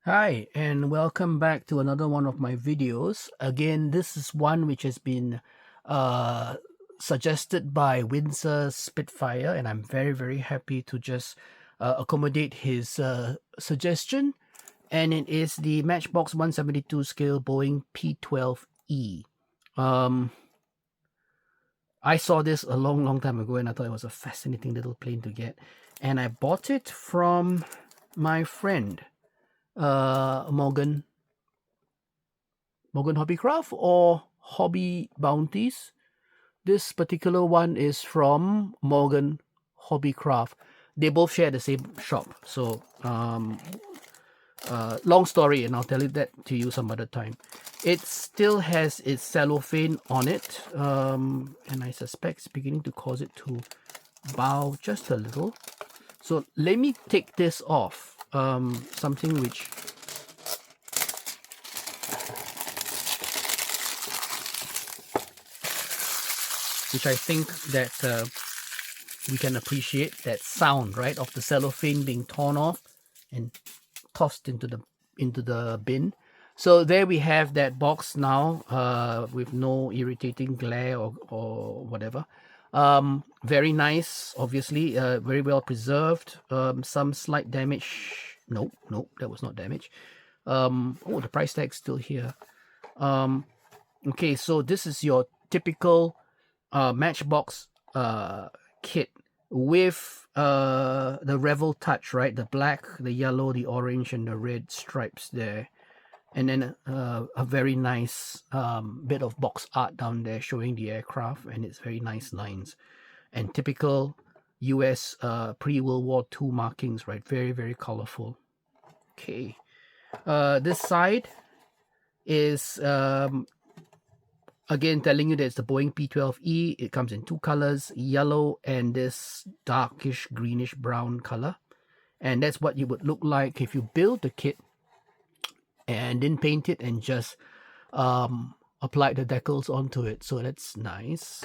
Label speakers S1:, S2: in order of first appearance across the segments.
S1: Hi, and welcome back to another one of my videos. Again, this is one which has been uh, suggested by Windsor Spitfire, and I'm very happy to just accommodate his suggestion. And it is the Matchbox 172 scale Boeing P-12E. I saw this a long time ago, and I thought it was a fascinating little plane to get. And I bought it from my friend, Morgan Hobbycraft or Hobby Bounties. This particular one is from Morgan Hobbycraft. They both share the same shop. So, long story, and I'll tell that to you some other time. It still has its cellophane on it, and I suspect it's beginning to cause it to bow just a little. So let me take this off. Something which I think that we can appreciate that sound, right, of the cellophane being torn off and tossed into the bin. So there we have that box now, with no irritating glare or whatever. Very nice, obviously, very well preserved. Some slight damage. Nope, that was not damage. Oh, the price tag's still here. Okay, so this is your typical Matchbox kit with the Revel touch, right? The black, the yellow, the orange, and the red stripes there. And then a very nice bit of box art down there showing the aircraft and its very nice lines. And typical US pre-World War II markings, right? Very colorful. Okay. This side is again telling you that it's the Boeing P-12E. It comes in two colors, yellow and this darkish greenish brown color. And that's what it would look like if you build the kit and then paint it and just apply the decals onto it. So that's nice.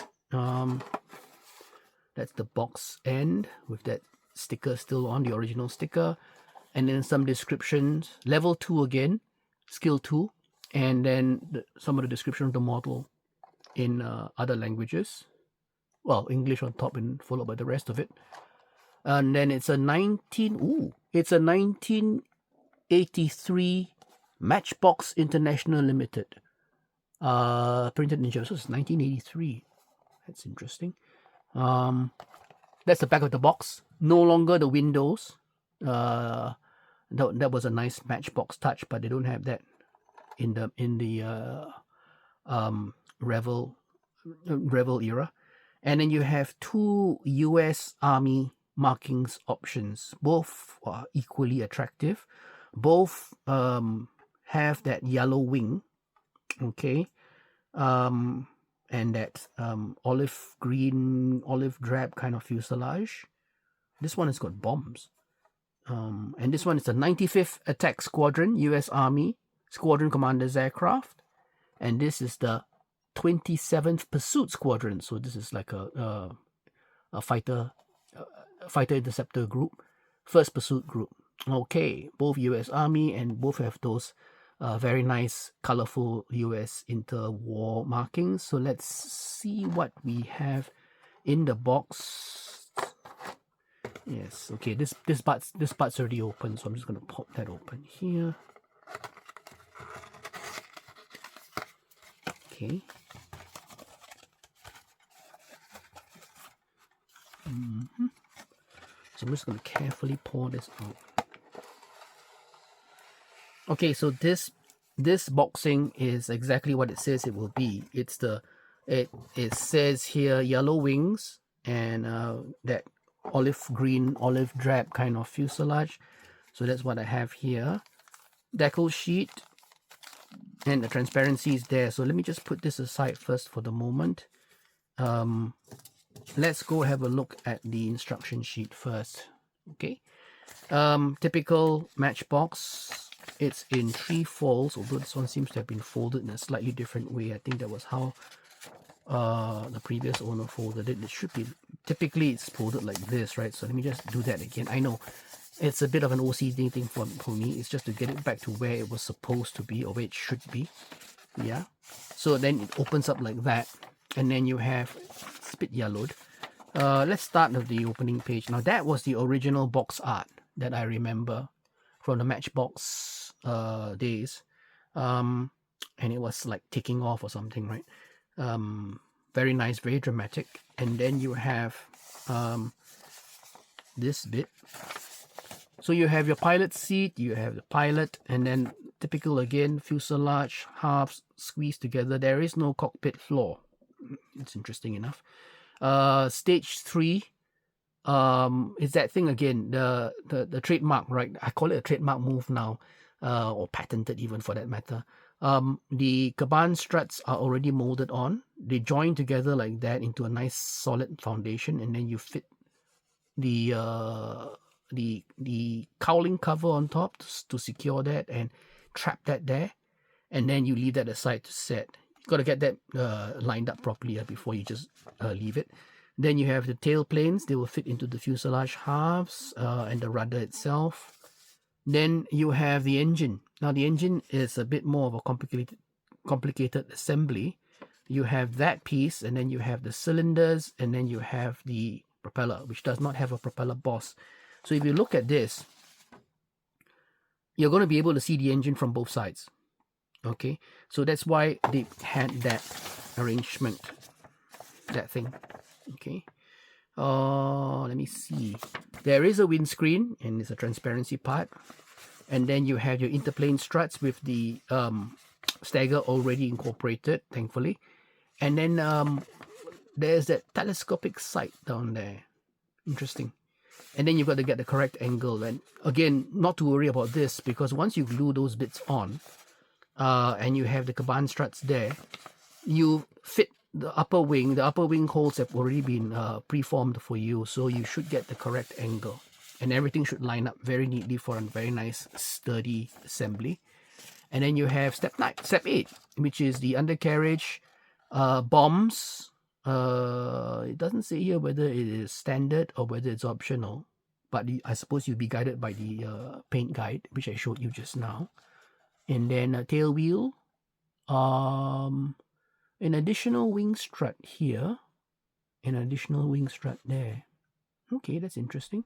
S1: That's the box end with that sticker still on, the original sticker. And then some descriptions. Level 2 again, skill 2. And then some of the description of the model in other languages. Well, English on top and followed by the rest of it. And then it's a 1983 Matchbox International Limited. Printed in Japan. So it's 1983. That's interesting. That's the back of the box. No longer the windows. That was a nice Matchbox touch, but they don't have that in the Revel era. And then you have two US Army markings options. Both are equally attractive. Both have that yellow wing, okay, and that olive green, olive drab kind of fuselage. This one has got bombs. And this one is the 95th Attack Squadron, US Army Squadron Commander's aircraft. And this is the 27th Pursuit Squadron. So this is like a fighter interceptor group, first pursuit group. Okay, both US Army and both have those very nice, colorful US interwar markings. So let's see what we have in the box. Yes, okay, this part's already open, so I'm just gonna pop that open here. Okay. So I'm just going to carefully pour this out. Okay, so this boxing is exactly what it says it will be. It's it says here yellow wings and that olive green, olive drab kind of fuselage. So that's what I have here. Decal sheet and the transparency is there. So let me just put this aside first for the moment. Let's go have a look at the instruction sheet first. Okay. Typical Matchbox. It's in 3 folds, although this one seems to have been folded in a slightly different way. I think that was how the previous owner folded it. It should be, typically it's folded like this, right? So let me just do that again. I know It's a bit of an OCD thing for me. It's just to get it back to where it was supposed to be or where it should be. Yeah. So then it opens up like that. And then you have, it's a bit yellowed. Let's start with the opening page. Now that was the original box art that I remember from the Matchbox days. And it was like ticking off or something, right? Very nice, very dramatic. And then you have this bit. So you have your pilot seat, you have the pilot, and then typical again, fuselage, halves squeezed together. There is no cockpit floor. It's interesting enough. Stage 3 is that thing again, the trademark, right? I call it a trademark move now, or patented even for that matter. The cabin struts are already molded on. They join together like that into a nice solid foundation, and then you fit the cowling cover on top to secure that and trap that there, and then you leave that aside to set. You got to get that lined up properly before you just leave it. Then you have the tail planes. They will fit into the fuselage halves and the rudder itself. Then you have the engine. Now the engine is a bit more of a complicated assembly. You have that piece, and then you have the cylinders, and then you have the propeller, which does not have a propeller boss. So if you look at this, you're going to be able to see the engine from both sides. Okay, so that's why they had that arrangement, that thing. Okay, let me see. There is a windscreen, and it's a transparency part. And then you have your interplane struts with the stagger already incorporated, thankfully. And then there's that telescopic sight down there. Interesting. And then you've got to get the correct angle. And again, not to worry about this, because once you glue those bits on, and you have the cabin struts there, you fit the upper wing. The upper wing holes have already been preformed for you, so you should get the correct angle. And everything should line up very neatly for a very nice, sturdy assembly. And then you have step 8, which is the undercarriage bombs. It doesn't say here whether it is standard or whether it's optional, but I suppose you'll be guided by the paint guide, which I showed you just now. And then a tail wheel, an additional wing strut here, an additional wing strut there. Okay, that's interesting.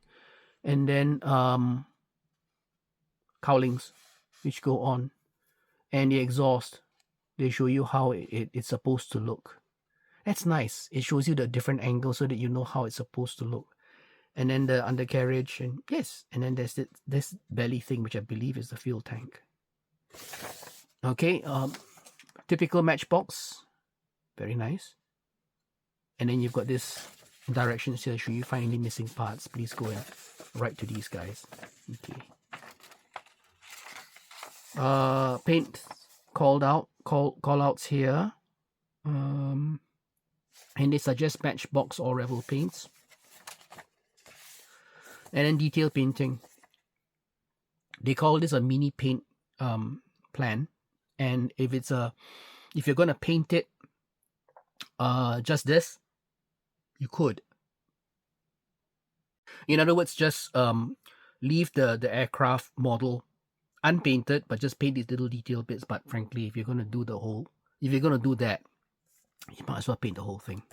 S1: And then cowlings, which go on, and the exhaust. They show you how it's supposed to look. That's nice. It shows you the different angles so that you know how it's supposed to look. And then the undercarriage, and yes, and then there's this belly thing, which I believe is the fuel tank. Okay, typical Matchbox, very nice. And then you've got this directions here. Should you find any missing parts, please go and write to these guys. Okay. Paint call outs here. And they suggest Matchbox or Revel paints. And then detail painting. They call this a mini paint plan. And if you're gonna paint it just this, you could. In other words, just leave the aircraft model unpainted, but just paint these little detail bits. But frankly, if you're gonna do that, you might as well paint the whole thing.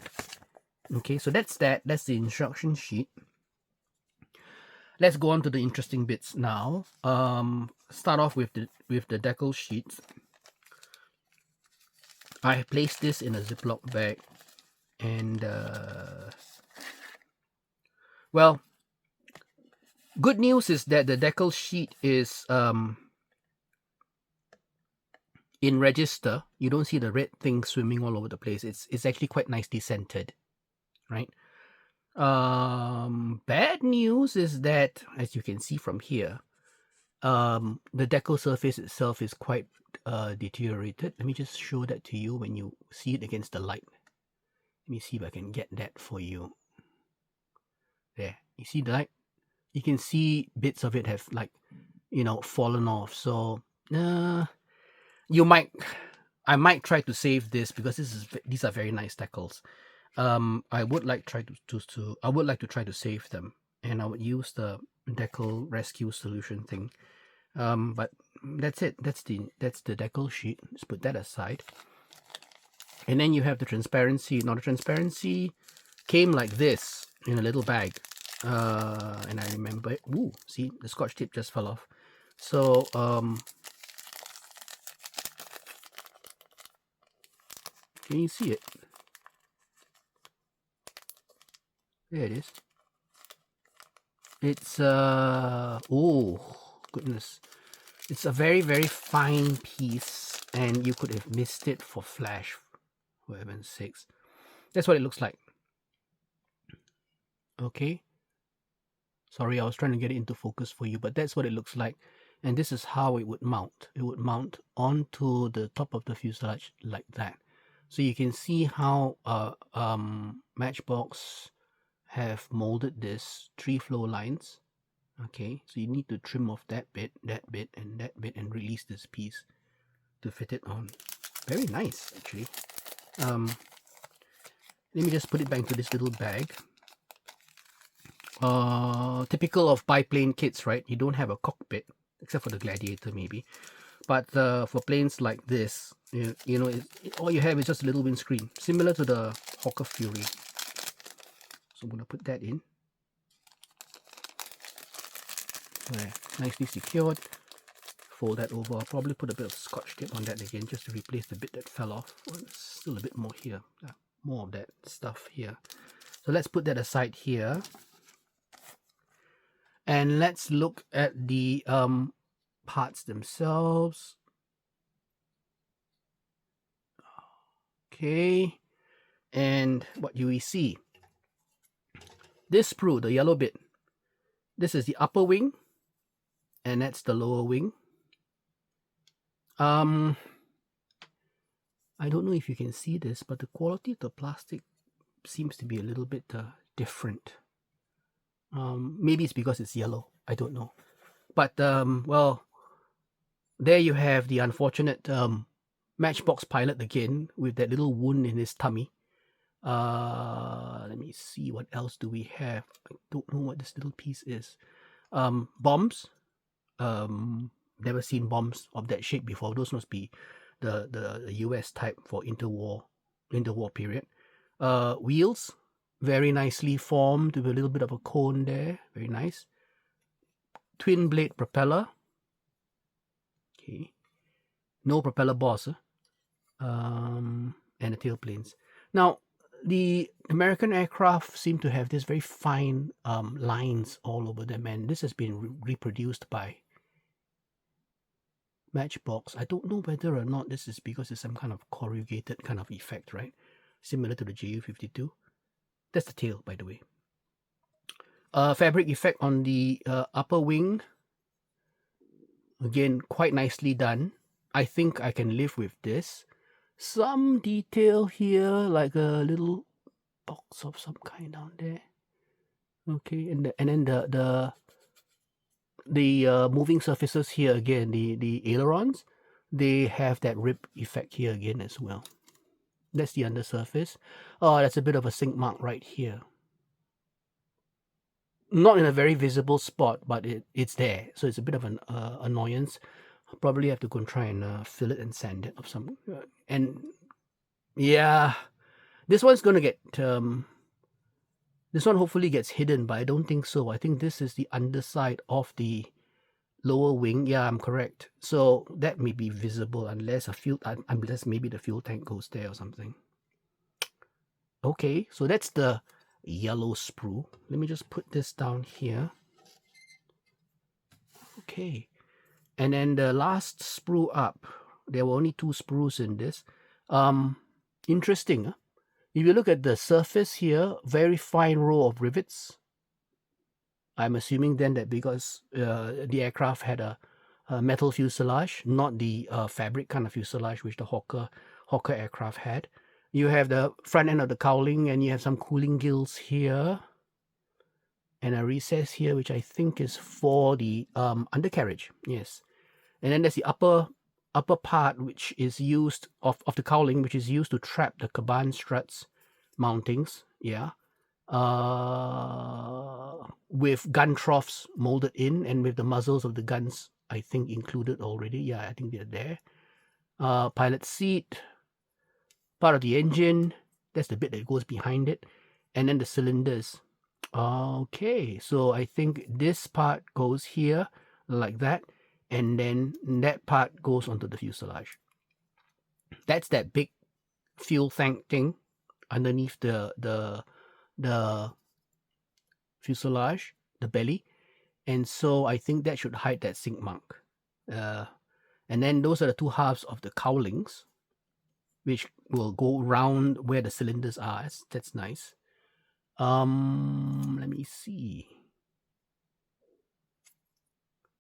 S1: Okay, so that's the instruction sheet. Let's go on to the interesting bits now. Start off with the decal sheets. I placed this in a Ziploc bag, and well, good news is that the decal sheet is in register. You don't see the red thing swimming all over the place. It's actually quite nicely centered, right? Bad news is that, as you can see from here, the decal surface itself is quite deteriorated. Let me just show that to you when you see it against the light. Let me see if I can get that for you. There, you see the light? You can see bits of it have, like, fallen off. So I might try to save this, because these are very nice decals. I would like to try to save them, and I would use the decal rescue solution thing. But that's it. That's the decal sheet. Let's put that aside. And then you have the transparency. Now the transparency came like this in a little bag. And I remember it. Ooh, see, the scotch tape just fell off. So can you see it? There it is. It's oh goodness, it's a very, very fine piece, and you could have missed it for flash, for heaven's sakes. That's what it looks like. Okay, sorry, I was trying to get it into focus for you, but that's what it looks like. And this is how it would mount. It would mount onto the top of the fuselage like that. So you can see how Matchbox have molded this 3 flow lines. Okay, so you need to trim off that bit, and that bit, and release this piece to fit it on. Very nice, actually. Let me just put it back into this little bag. Typical of biplane kits, right? You don't have a cockpit, except for the Gladiator maybe. But for planes like this, you know, all you have is just a little windscreen, similar to the Hawker Fury. So I'm going to put that in. There, nicely secured. Fold that over. I'll probably put a bit of scotch tape on that again, just to replace the bit that fell off. Oh, there's still a bit more here. More of that stuff here. So let's put that aside here. And let's look at the parts themselves. Okay. And what do we see? This sprue, the yellow bit, this is the upper wing, and that's the lower wing. I don't know if you can see this, but the quality of the plastic seems to be a little bit different. Maybe it's because it's yellow. I don't know. But well, there you have the unfortunate Matchbox pilot again with that little wound in his tummy. Let me see, what else do we have? I don't know what this little piece is. Bombs. Never seen bombs of that shape before. Those must be the US type for interwar period. Wheels, very nicely formed with a little bit of a cone there. Very nice. Twin blade propeller. Okay. No propeller boss. And the tail planes. Now, the American aircraft seem to have this very fine lines all over them, and this has been reproduced by Matchbox. I don't know whether or not this is because it's some kind of corrugated kind of effect, right? Similar to the Ju-52. That's the tail, by the way. Fabric effect on the upper wing. Again, quite nicely done. I think I can live with this. Some detail here, like a little box of some kind down there. Okay, and then the moving surfaces here again, the ailerons, they have that rip effect here again as well. That's the undersurface. Oh, that's a bit of a sink mark right here. Not in a very visible spot, but it's there. So it's a bit of an annoyance. I'll probably have to go and try and fill it and sand it of some. And yeah, this one's going to get... this one hopefully gets hidden, but I don't think so. I think this is the underside of the lower wing. Yeah, I'm correct. So that may be visible unless unless maybe the fuel tank goes there or something. Okay, so that's the yellow sprue. Let me just put this down here. Okay, and then the last sprue up. There were only 2 sprues in this. Interesting. Huh? If you look at the surface here, very fine row of rivets. I'm assuming then that because the aircraft had a metal fuselage, not the fabric kind of fuselage which the Hawker aircraft had. You have the front end of the cowling, and you have some cooling gills here, and a recess here, which I think is for the undercarriage. Yes, and then there's the upper part, which is used of the cowling, which is used to trap the cabin struts mountings. Yeah, with gun troughs molded in, and with the muzzles of the guns, I think, included already. Yeah, I think they're there. Pilot seat, part of the engine. That's the bit that goes behind it. And then the cylinders. Okay, so I think this part goes here like that, and then that part goes onto the fuselage. That's that big fuel tank thing underneath the fuselage, the belly, and so I think that should hide that sink mark. And then those are the two halves of the cowlings, which will go round where the cylinders are. That's nice. Let me see.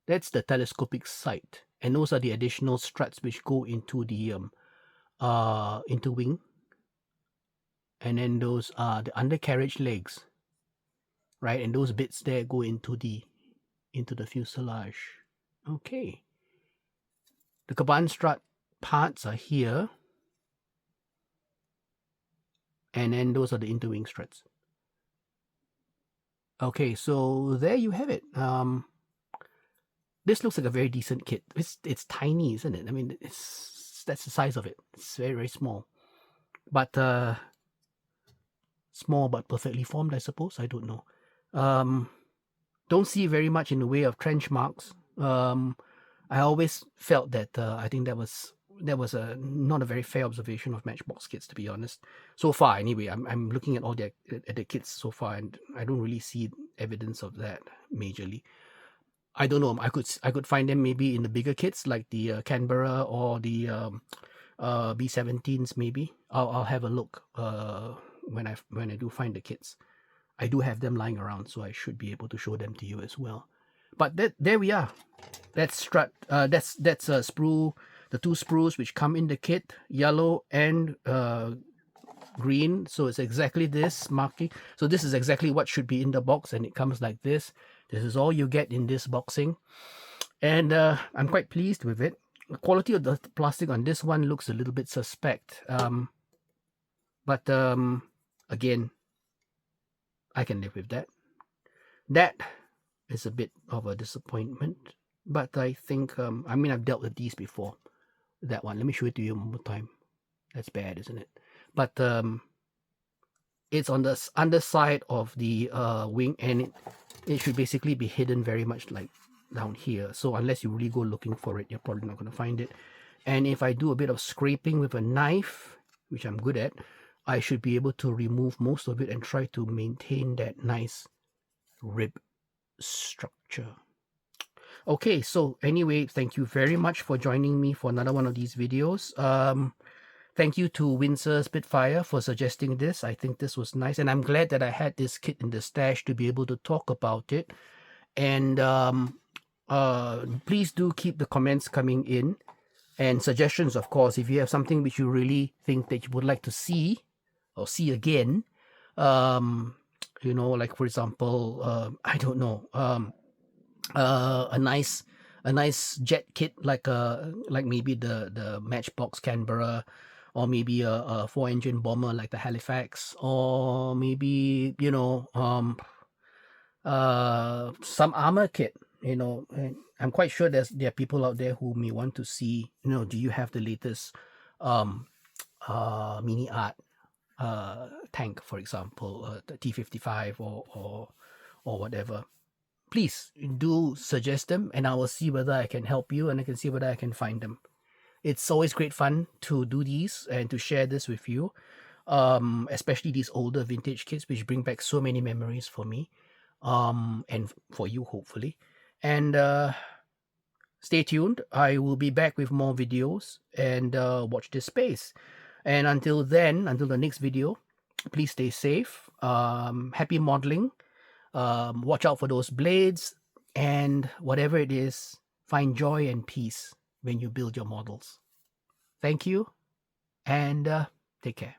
S1: That's the telescopic sight, and those are the additional struts which go into the wing. And then those are the undercarriage legs, right? And those bits there go into the fuselage. Okay. The cabin strut parts are here, and then those are the interwing struts. Okay, so there you have it. This looks like a very decent kit. It's tiny, isn't it? I mean, that's the size of it. It's very, very small, but small but perfectly formed, I suppose. I don't know. Don't see very much in the way of trench marks. I always felt that I think that was not a very fair observation of Matchbox kits, to be honest. So far, anyway, I'm looking at all the kits so far, and I don't really see evidence of that majorly. I don't know. I could find them maybe in the bigger kits like the Canberra or the B-17s. Maybe I'll have a look when I do find the kits. I do have them lying around, so I should be able to show them to you as well. But there we are. That's strut. That's a sprue. The two sprues which come in the kit, yellow and green. So it's exactly this marking. So this is exactly what should be in the box, and it comes like this. This is all you get in this boxing, and I'm quite pleased with it. The quality of the plastic on this one looks a little bit suspect, but again, I can live with that. That is a bit of a disappointment, but I think I mean, I've dealt with these before. That one, let me show it to you one more time. That's bad, isn't it? But it's on the underside of the wing, and it should basically be hidden very much like down here. So unless you really go looking for it, you're probably not going to find it. And if I do a bit of scraping with a knife, which I'm good at, I should be able to remove most of it and try to maintain that nice rib structure. Okay, so anyway, thank you very much for joining me for another one of these videos. Thank you to windsorspitfire for suggesting this. I think this was nice, and I'm glad that I had this kit in the stash to be able to talk about it. And please do keep the comments coming in, and suggestions, of course. If you have something which you really think that you would like to see or see again, you know, like for example, I don't know, a nice jet kit like maybe the Matchbox Canberra, or maybe a 4-engine bomber like the Halifax, or maybe, you know, some armor kit, you know. And I'm quite sure there are people out there who may want to see, you know, do you have the latest mini art tank, for example, the T-55 or whatever. Please do suggest them, and I will see whether I can help you, and I can see whether I can find them. It's always great fun to do these and to share this with you, especially these older vintage kits, which bring back so many memories for me, and for you, hopefully. And stay tuned. I will be back with more videos, and watch this space. And until then, until the next video, please stay safe. Happy modeling. Watch out for those blades, and whatever it is, find joy and peace when you build your models. Thank you, and take care.